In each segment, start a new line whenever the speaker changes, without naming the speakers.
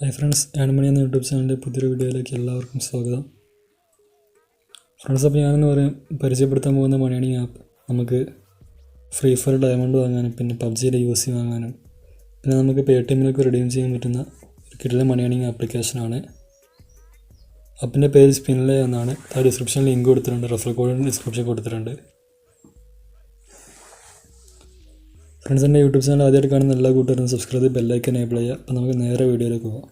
Hi friends, ആനിമണി എന്ന YouTube ചാനലിൻ്റെ പുതിയൊരു വീഡിയോയിലേക്ക് എല്ലാവർക്കും സ്വാഗതം. ഫ്രണ്ട്സ്, അപ്പോൾ ഞാനെന്ന് പരിചയപ്പെടുത്താൻ പോകുന്ന മണി ഏണിംഗ് ആപ്പ് നമുക്ക് ഫ്രീ ഫയർ ഡയമണ്ട് വാങ്ങാനും പിന്നെ പബ്ജിയിലെ UC വാങ്ങാനും പിന്നെ നമുക്ക് പേടിഎമ്മിലേക്ക് റിഡീം ചെയ്യാൻ പറ്റുന്ന ഒരു കിടിലൻ മണി ഏണിംഗ് ആപ്ലിക്കേഷനാണ്. ആപ്പിൻ്റെ പേര് സ്പിൻലേ എന്നാണ്. ആ ഡിസ്ക്രിപ്ഷനിൽ ലിങ്ക് കൊടുത്തിട്ടുണ്ട്, റെഫറൽ കോഡിൻ്റെ ഡിസ്ക്രിപ്ഷൻ കൊടുത്തിട്ടുണ്ട്. ഫ്രണ്ട്സ്, എൻ്റെ യൂട്യൂബ് ചാനൽ ആദ്യമായിട്ട് കാണുന്ന എല്ലാ കൂട്ടുകാരും സബ്സ്ക്രൈബ് ചെയ്ത് ബെല്ലൈക്കൻ എനേബിൾ ചെയ്യുക. അപ്പോൾ നമുക്ക് നേരെ വീഡിയോയിലേക്ക് പോകാം.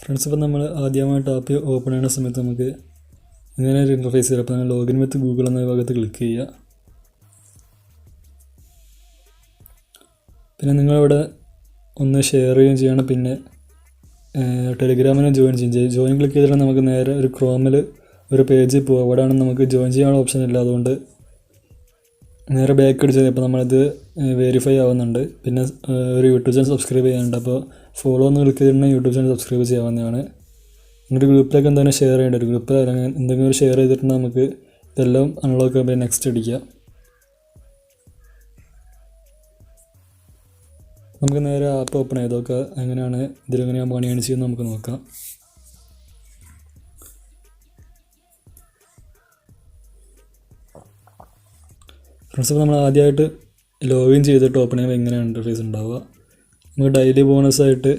ഫ്രണ്ട്സ്, ഇപ്പോൾ നമ്മൾ ആദ്യമായിട്ട് ആപ്പ് ഓപ്പൺ ചെയ്യുന്ന സമയത്ത് നമുക്ക് ഇങ്ങനെ ഒരു ഇൻ്റർഫേസ് വരും. അപ്പോൾ നമ്മൾ ലോഗിൻ വിത്ത് ഗൂഗിൾ എന്ന ഭാഗത്ത് ക്ലിക്ക് ചെയ്യുക. പിന്നെ നിങ്ങളിവിടെ ഒന്ന് ഷെയർ ചെയ്യുകയും ചെയ്യണം. പിന്നെ ടെലിഗ്രാമിനെ ജോയിൻ ചെയ്യും. ജോയിൻ ക്ലിക്ക് ചെയ്തിട്ട് നമുക്ക് നേരെ ഒരു ക്രോമിൽ ഒരു പേജിൽ പോകും. അവിടെയാണ് നമുക്ക് ജോയിൻ ചെയ്യാനുള്ള ഓപ്ഷൻ ഇല്ല. അതുകൊണ്ട് നേരെ ബാക്ക് അടിച്ചത്. അപ്പോൾ നമ്മളിത് വെരിഫൈ ആവുന്നുണ്ട്. പിന്നെ ഒരു യൂട്യൂബ് ചാനൽ സബ്സ്ക്രൈബ് ചെയ്യാനുണ്ട്. അപ്പോൾ ഫോളോ ഒന്ന് ക്ലിക്ക് ചെയ്തിട്ടുണ്ടെങ്കിൽ യൂട്യൂബ് ചാനൽ സബ്സ്ക്രൈബ് ചെയ്യാവുന്നതാണ്. ഒരു ഗ്രൂപ്പിലേക്ക് എന്തെങ്കിലും ഷെയർ ചെയ്യേണ്ട ഒരു ഗ്രൂപ്പിൽ അല്ലെങ്കിൽ എന്തെങ്കിലും ഷെയർ ചെയ്തിട്ടുണ്ടെങ്കിൽ നമുക്ക് ഇതെല്ലാം അൺലോക്ക് ചെയ്യുമ്പോൾ നെക്സ്റ്റ് അടിക്കുക. നമുക്ക് നേരെ ആപ്പ് ഓപ്പൺ ചെയ്ത് നോക്കാം. എങ്ങനെയാണ് ഇതിലെങ്ങനെയാണ് മണി ഏൺ ചെയ്യുന്നത് നമുക്ക് നോക്കാം. ഫ്രണ്ട്സ്, അപ്പോൾ നമ്മൾ ആദ്യമായിട്ട് ലോഗിൻ ചെയ്തിട്ട് ഓപ്പൺ ചെയ്യുമ്പോൾ എങ്ങനെയാണ് ഇൻ്റർഫേസ് ഉണ്ടാവുക. നമുക്ക് ഡെയിലി ബോണസായിട്ട്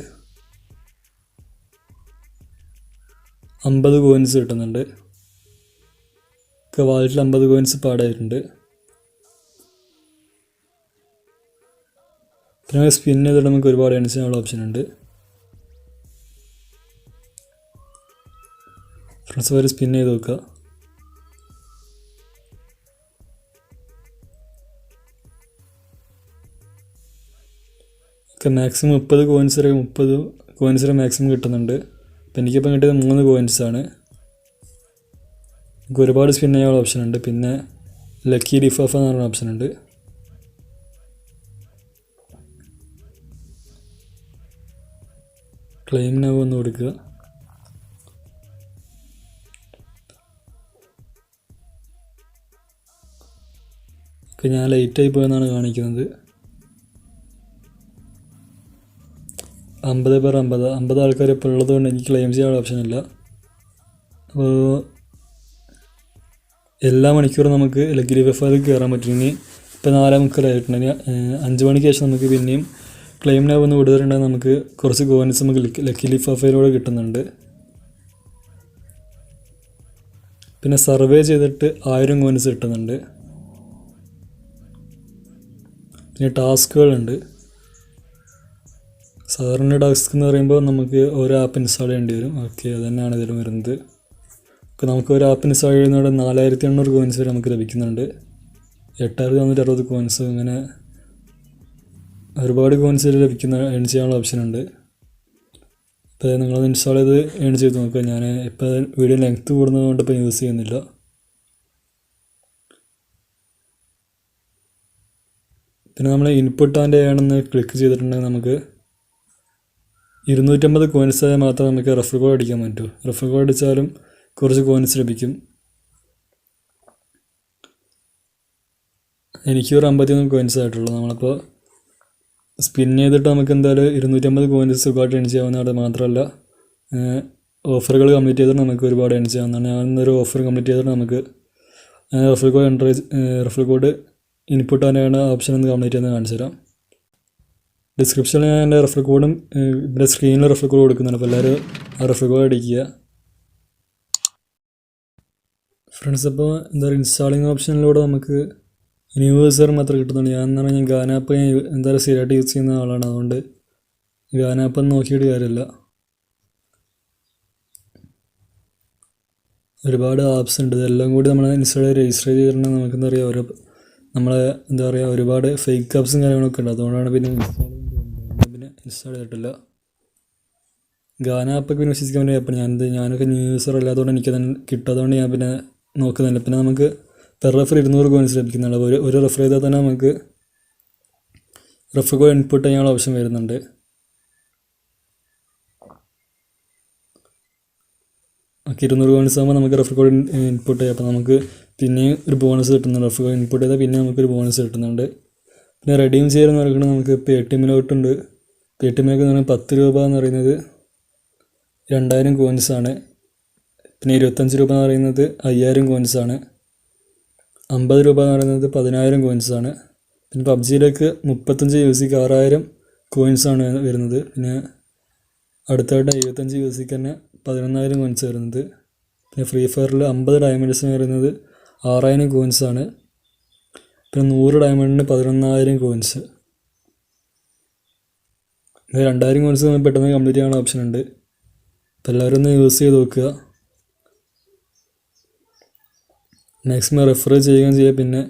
50 കോയിൻസ് കിട്ടുന്നുണ്ട്. വാലറ്റിൽ 50 കോയിൻസ് പാടായിട്ടുണ്ട്. പിന്നെ സ്പിൻ ചെയ്തിട്ട് നമുക്ക് ഒരുപാട് ഏൺ ചെയ്യാനുള്ള ഓപ്ഷൻ ഉണ്ട്. ഫ്രണ്ട്സ്, വരെ സ്പിൻ ചെയ്ത് നോക്കുക. മാക്സിമം 30 കോയിൻസ് വരെ മാക്സിമം കിട്ടുന്നുണ്ട്. അപ്പോൾ എനിക്കിപ്പോൾ കിട്ടിയത് 3 കോയിൻസാണ്. നമുക്ക് ഒരുപാട് സ്പിൻ ചെയ്യാനുള്ള ഓപ്ഷൻ ഉണ്ട്. പിന്നെ ലക്കി ഡിഫാഫ് എന്ന് പറയുന്ന ഓപ്ഷൻ ഉണ്ട്. ക്ലെയിം നൗ ഒന്ന് കൊടുക്കുക. ഞാൻ ലേറ്റായി പോയെന്നാണ് കാണിക്കുന്നത്. 50 ആൾക്കാർ ഇപ്പോൾ ഉള്ളതുകൊണ്ട് എനിക്ക് ക്ലെയിം ചെയ്യാനുള്ള ഓപ്ഷൻ ഇല്ല. അപ്പോൾ എല്ലാ മണിക്കൂറും നമുക്ക് ലക്കി ഡിഫാഫിൽ കയറാൻ പറ്റും. ഇനി ഇപ്പോൾ 4:30 5 മണിക്ക് ശേഷം നമുക്ക് പിന്നെയും ക്ലെയിം നൗ ഒന്ന് കൊടുത്തിട്ടുണ്ടെങ്കിൽ നമുക്ക് കുറച്ച് കോയിൻസ് നമുക്ക് ലക്കി ലിഫാഫയിലൂടെ കിട്ടുന്നുണ്ട്. പിന്നെ സർവേ ചെയ്തിട്ട് 1000 കോയിൻസ് കിട്ടുന്നുണ്ട്. പിന്നെ ടാസ്കുകളുണ്ട്. സാധാരണ ടാസ്ക് എന്ന് പറയുമ്പോൾ നമുക്ക് ഒരു ആപ്പ് ഇൻസ്റ്റാൾ ചെയ്യേണ്ടി വരും. ഓക്കെ, അത് തന്നെയാണ് ഇതിൽ വരുന്നത്. അപ്പോൾ നമുക്ക് ഒരു ആപ്പ് ഇൻസ്റ്റാൾ ചെയ്യുന്നതോടെ 4800 കോയിൻസ് വരെ നമുക്ക് ലഭിക്കുന്നുണ്ട്. 8460 കോയിൻസ്, അങ്ങനെ ഒരുപാട് കോയിൻസ് ലഭിക്കുന്ന ഏൺ ചെയ്യാനുള്ള ഓപ്ഷൻ ഉണ്ട്. അപ്പോൾ നിങ്ങളത് ഇൻസ്റ്റാൾ ചെയ്ത് ഏൺ ചെയ്ത് നോക്കുക. ഞാൻ ഇപ്പോൾ വീഡിയോ ലെങ്ത്ത് കൂടുന്നതുകൊണ്ട് ഇപ്പോൾ യൂസ് ചെയ്യുന്നില്ല. പിന്നെ നമ്മൾ ഇൻപുട്ട് ആൻഡ് ഏൺ എന്ന് ക്ലിക്ക് ചെയ്തിട്ടുണ്ടെങ്കിൽ നമുക്ക് 250 കോയിൻസ് ആയാൽ മാത്രമേ നമുക്ക് റെഫർ കോഡ് അടിക്കാൻ പറ്റൂ. റെഫർ കോഡ് അടിച്ചാലും കുറച്ച് കോയിൻസ് ലഭിക്കും. എനിക്കൊരു 51 കോയിൻസ് ആയിട്ടുള്ളൂ. നമ്മളിപ്പോൾ സ്പിൻ ചെയ്തിട്ട് നമുക്ക് എന്തായാലും 250 കോയിൻസ് സുഖമായിട്ട് എൺ ചെയ്യാവുന്നതാണ്. മാത്രമല്ല ഓഫറുകൾ കംപ്ലീറ്റ് ചെയ്തിട്ട് നമുക്ക് ഒരുപാട് എൺ ചെയ്യാവുന്നതാണ്. ഞാനൊരു ഓഫർ കംപ്ലീറ്റ് ചെയ്തിട്ട് നമുക്ക് refer code input and option ഒന്ന് കംപ്ലീറ്റ് ചെയ്യുന്നത് കാണിച്ചു തരാം. ഡിസ്ക്രിപ്ഷനിൽ ഞാൻ എൻ്റെ റെഫർ കോഡും ഇവിടെ സ്ക്രീനിൽ റെഫർ കോഡ് കൊടുക്കുന്നുണ്ട്. അപ്പോൾ എല്ലാവരും ആ റെഫർ കോഡ് അടിക്കുക. ഫ്രണ്ട്സ്, അപ്പോൾ ഇൻസ്റ്റാളിങ് ഓപ്ഷനിലൂടെ നമുക്ക് ന്യൂ യൂസർ മാത്രം കിട്ടുന്നുണ്ട്. ഞാൻ ഗാന ആപ്പ് എന്തായാലും സ്ഥിരമായിട്ട് യൂസ് ചെയ്യുന്ന ആളാണ്. അതുകൊണ്ട് ഗാന ആപ്പ് നോക്കിയിട്ട് കാര്യമില്ല. ഒരുപാട് ആപ്സ് ഉണ്ട്. ഇതെല്ലാം കൂടി നമ്മൾ ഇൻസ്റ്റാൾ ചെയ്ത് രജിസ്റ്റർ ചെയ്തിട്ടുണ്ടെങ്കിൽ നമുക്ക് ഒരുപാട് ഫേക്ക് ആപ്സും കാര്യങ്ങളൊക്കെ ഉണ്ട്. അതുകൊണ്ടാണ് പിന്നെ ഇൻസ്റ്റാൾ ചെയ്തിട്ടില്ല. ഗാന ആപ്പൊക്കെ പിന്നെ വിശ്വസിക്കാൻ പറ്റില്ല. അപ്പോൾ ഞാനൊക്കെ ന്യൂ യൂസർ അല്ലാത്തതുകൊണ്ട് എനിക്കത് കിട്ടാത്തതുകൊണ്ട് ഞാൻ പിന്നെ നോക്കുന്നില്ല. പിന്നെ നമുക്ക് പെർ റെഫർ 200 കോയിൻസ് ലഭിക്കുന്നുണ്ട്. ഒരു റെഫർ ചെയ്താൽ തന്നെ നമുക്ക് റെഫർ കോഡ് ഇൻപുട്ട് ചെയ്യാനുള്ള ഓപ്ഷൻ വരുന്നുണ്ട്. നമുക്ക് 200 കോയിൻസ് ആകുമ്പോൾ നമുക്ക് റെഫർ കോഡ് ഇൻപുട്ട് ചെയ്യാം. അപ്പോൾ നമുക്ക് പിന്നെയും ഒരു ബോണസ് കിട്ടുന്നുണ്ട്. റെഫർ കോഡ് ഇൻപുട്ട് ചെയ്താൽ പിന്നെ നമുക്കൊരു ബോണസ് കിട്ടുന്നുണ്ട്. പിന്നെ റെഡീം ചെയ്യുമെന്ന് പറയുന്നത് നമുക്ക് പേടിഎമ്മിലോട്ടുണ്ട്. പേടിഎമ്മിലേക്ക് എന്ന് പറഞ്ഞാൽ 10 രൂപ എന്ന് പറയുന്നത് 2000 കോയിൻസാണ്. പിന്നെ 25 രൂപ എന്ന് പറയുന്നത് 5000 കോയിൻസാണ്. 50 രൂപ എന്ന് പറയുന്നത് 10000 കോയിൻസാണ്. പിന്നെ പബ്ജിയിലേക്ക് 35 USDക്ക് 6000 കോയിൻസാണ് വരുന്നത്. പിന്നെ അടുത്തായിട്ട് 75 USDക്ക് തന്നെ 11000 കോയിൻസ് വരുന്നത്. പിന്നെ ഫ്രീ ഫയറിൽ 50 ഡയമണ്ട്സിന് വരുന്നത് 6000 കോയിൻസാണ്. പിന്നെ 100 ഡയമണ്ടിന് 11000 കോയിൻസ്. 2000 കോയിൻസ് നമുക്ക് പെട്ടെന്ന് കംപ്ലീറ്റ് ചെയ്യാനുള്ള ഓപ്ഷൻ ഉണ്ട്. അപ്പോൾ എല്ലാവരും ഒന്ന് യൂസ് ചെയ്ത് നോക്കുക. മാക്സിമം റെഫർ ചെയ്യുകയും ചെയ്യുക. പിന്നെ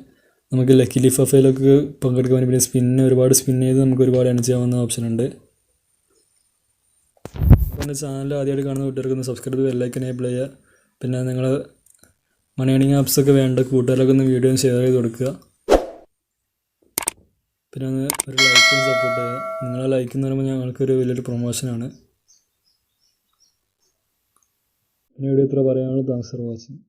നമുക്ക് ലക്കി ലിഫാഫയിലൊക്കെ പങ്കെടുക്കാൻ പിന്നെ ഒരുപാട് സ്പിൻ ചെയ്ത് നമുക്ക് ഒരുപാട് എൺ ചെയ്യാവുന്ന ഓപ്ഷൻ ഉണ്ട്. അപ്പോൾ എൻ്റെ ചാനൽ ആദ്യമായിട്ട് കാണുന്ന കൂട്ടുകാർക്ക് സബ്സ്ക്രൈബ് ചെയ്ത് ബെല്ലൈക്കൻ എനേബിൾ ചെയ്യുക. പിന്നെ നിങ്ങൾ മണി ഏണിംഗ് ആപ്സൊക്കെ വേണ്ട കൂട്ടുകാരൊക്കെ ഒന്ന് വീഡിയോ ഷെയർ ചെയ്ത് കൊടുക്കുക. പിന്നെ ഒന്ന് ഒരു ലൈക്കും സപ്പോർട്ട് ചെയ്യുക. നിങ്ങളെ ലൈക്ക് എന്ന് പറയുമ്പോൾ ഞങ്ങൾക്കൊരു വലിയൊരു പ്രൊമോഷനാണ്. പിന്നെ ഇവിടെ ഇത്ര പറയാനുള്ളത്. Thanks for watching.